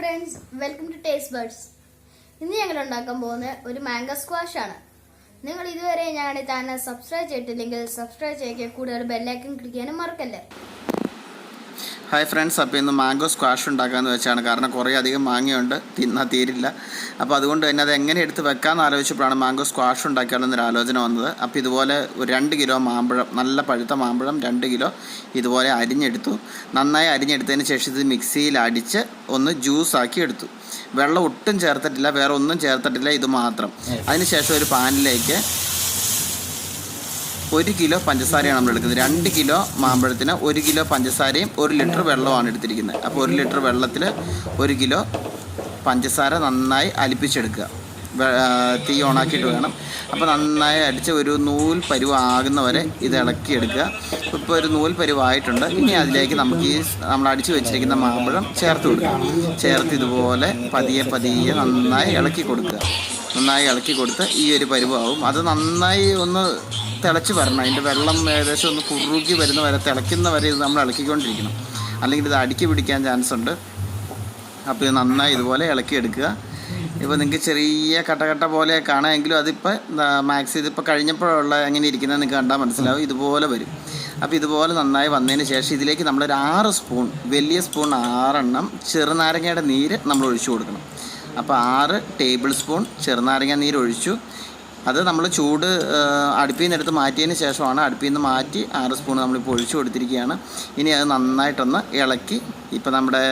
friends, welcome to Taste Buds. ഇന്ന് ഞങ്ങൾ ഉണ്ടാക്കാൻ പോകുന്നത് ഒരു മാംഗോ സ്ക്വാഷ് ആണ്. നിങ്ങൾ ഇതുവരെ ഞങ്ങളുടെ ചാനൽ സബ്സ്ക്രൈബ് ചെയ്തിട്ടില്ലെങ്കിൽ സബ്സ്ക്രൈബ് ചെയ്യുക, കൂടുതൽ ബെൽ ഐക്കൺ ക്ലിക്ക് ചെയ്യാനും മറക്കല്ലേ. ഹായ് ഫ്രണ്ട്സ്, അപ്പോൾ ഇന്ന് മാംഗോ സ്ക്വാഷ് ഉണ്ടാക്കാമെന്ന് വെച്ചാണ്. കാരണം കുറേ അധികം മാങ്ങയുണ്ട്, തിന്നാൽ തീരില്ല. അപ്പോൾ അതുകൊണ്ട് തന്നെ അത് എങ്ങനെ എടുത്ത് വെക്കാമെന്ന് ആലോചിച്ചപ്പോഴാണ് മാംഗോ സ്ക്വാഷ് ഉണ്ടാക്കാനുള്ളൊരു ആലോചന വന്നത്. അപ്പോൾ ഇതുപോലെ ഒരു 2 കിലോ മാമ്പഴം, നല്ല പഴുത്ത മാമ്പഴം 2 കിലോ ഇതുപോലെ അരിഞ്ഞെടുത്തു. നന്നായി അരിഞ്ഞെടുത്തതിന് ശേഷം ഇത് മിക്സിയിൽ അടിച്ച് ഒന്ന് ജ്യൂസാക്കി എടുത്തു. വെള്ളം ഒട്ടും ചേർത്തിട്ടില്ല, വേറെ ഒന്നും ചേർത്തിട്ടില്ല, ഇത് മാത്രം. അതിനുശേഷം ഒരു പാനിലേക്ക് 1 കിലോ പഞ്ചസാരയാണ് നമ്മൾ എടുക്കുന്നത്. 2 കിലോ മാമ്പഴത്തിന് 1 കിലോ പഞ്ചസാരയും 1 ലിറ്റർ വെള്ളമാണ് എടുത്തിരിക്കുന്നത്. അപ്പോൾ 1 ലിറ്റർ വെള്ളത്തിൽ 1 കിലോ പഞ്ചസാര നന്നായി അലിപ്പിച്ചെടുക്കുക. തീ ഓണാക്കിയിട്ട് വേണം. അപ്പോൾ നന്നായി അടിച്ച് ഒരു നൂൽ പരുവാകുന്നവരെ ഇത് ഇളക്കിയെടുക്കുക. ഇപ്പോൾ ഒരു നൂൽ പരുവായിട്ടുണ്ട്. ഇനി അതിലേക്ക് നമുക്ക് ഈ നമ്മൾ അടിച്ച് വെച്ചിരിക്കുന്ന മാമ്പഴം ചേർത്ത് കൊടുക്കുക. ചേർത്ത് ഇതുപോലെ പതിയെ പതിയെ നന്നായി ഇളക്കി കൊടുക്കുക. നന്നായി ഇളക്കി കൊടുത്ത് ഈ ഒരു പരുവാകും. അത് നന്നായി ഒന്ന് തിളച്ച് വരണം. അതിൻ്റെ വെള്ളം ഏകദേശം ഒന്ന് കുറുകി വരുന്ന വരെ, തിളയ്ക്കുന്ന വരെ ഇത് നമ്മൾ ഇളക്കിക്കൊണ്ടിരിക്കണം. അല്ലെങ്കിൽ ഇത് അടുക്കി പിടിക്കാൻ ചാൻസ് ഉണ്ട്. അപ്പോൾ ഇത് നന്നായി ഇതുപോലെ ഇളക്കിയെടുക്കുക. ഇപ്പോൾ നിങ്ങൾക്ക് ചെറിയ കട്ട പോലെ കാണാമെങ്കിലും അതിപ്പോൾ ഇതിപ്പോൾ കഴിഞ്ഞപ്പോഴുള്ള എങ്ങനെ ഇരിക്കുന്നത് നിങ്ങൾക്ക് കണ്ടാൽ മനസ്സിലാവും. ഇതുപോലെ വരും. അപ്പോൾ ഇതുപോലെ നന്നായി വന്നതിന് ശേഷം ഇതിലേക്ക് നമ്മളൊരു 6 സ്പൂൺ, വലിയ സ്പൂൺ 6 ചെറുനാരങ്ങയുടെ നീര് നമ്മൾ ഒഴിച്ചു കൊടുക്കണം. അപ്പോൾ 6 ടേബിൾ സ്പൂൺ ചെറുനാരങ്ങ നീര് ഒഴിച്ചു. അത് നമ്മൾ ചൂട് അടുപ്പിൽ നിന്ന് എടുത്ത് മാറ്റിയതിന് ശേഷമാണ്. അടുപ്പിൽ നിന്ന് മാറ്റി 6 സ്പൂൺ നമ്മളിപ്പോൾ ഒഴിച്ചു കൊടുത്തിരിക്കുകയാണ്. ഇനി അത് നന്നായിട്ടൊന്ന് ഇളക്കി, ഇപ്പോൾ നമ്മുടെ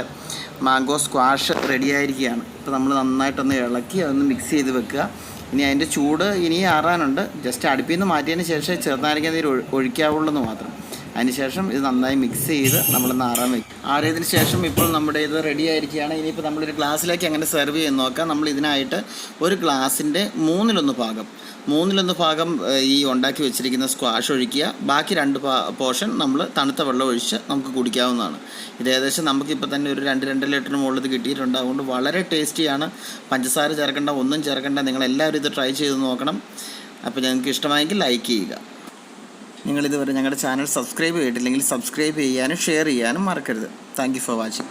മാംഗോ സ്ക്വാഷ് റെഡിയായിരിക്കുകയാണ്. ഇപ്പോൾ നമ്മൾ നന്നായിട്ടൊന്ന് ഇളക്കി അതൊന്ന് മിക്സ് ചെയ്ത് വെക്കുക. ഇനി അതിൻ്റെ ചൂട് ഇനിയും ആറാനുണ്ട്. ജസ്റ്റ് അടുപ്പിൽ നിന്ന് മാറ്റിയതിന് ശേഷം ചെറുനാരങ്ങ നീര് ഒഴിക്കാവുള്ളൂ എന്ന് മാത്രം. അതിനുശേഷം ഇത് നന്നായി മിക്സ് ചെയ്ത് നമ്മളൊന്ന് ആറാൻ വയ്ക്കും. ആറിയതിന് ശേഷം ഇപ്പോൾ നമ്മുടെ ഇത് റെഡി ആയിരിക്കുകയാണ്. ഇനിയിപ്പോൾ നമ്മളൊരു ഗ്ലാസ്സിലേക്ക് അങ്ങനെ സെർവ് ചെയ്ത് നോക്കാം. നമ്മൾ ഇതിനായിട്ട് ഒരു ഗ്ലാസിൻ്റെ 3/1 ഭാഗം ഈ ഉണ്ടാക്കി വെച്ചിരിക്കുന്ന സ്ക്വാഷ് ഒഴിക്കുക. ബാക്കി 2 പോർഷൻ നമ്മൾ തണുത്ത വെള്ളം ഒഴിച്ച് നമുക്ക് കുടിക്കാവുന്നതാണ്. ഇത് ഏകദേശം നമുക്കിപ്പോൾ തന്നെ ഒരു 2 ലിറ്ററിന് മുകളിൽ ഇത് കിട്ടിയിട്ടുണ്ട്. അതുകൊണ്ട് വളരെ ടേസ്റ്റിയാണ്. പഞ്ചസാര ചേർക്കേണ്ട, ഒന്നും ചേർക്കേണ്ട. നിങ്ങളെല്ലാവരും ഇത് ട്രൈ ചെയ്ത് നോക്കണം. അപ്പോൾ ഞങ്ങൾക്ക് ഇഷ്ടമായെങ്കിൽ ലൈക്ക് ചെയ്യുക. നിങ്ങളിതുവരെ ഞങ്ങളുടെ ചാനൽ സബ്സ്ക്രൈബ് ചെയ്തിട്ടില്ലെങ്കിൽ സബ്സ്ക്രൈബ് ചെയ്യാനും ഷെയർ ചെയ്യാനും മറക്കരുത്. Thank you for watching.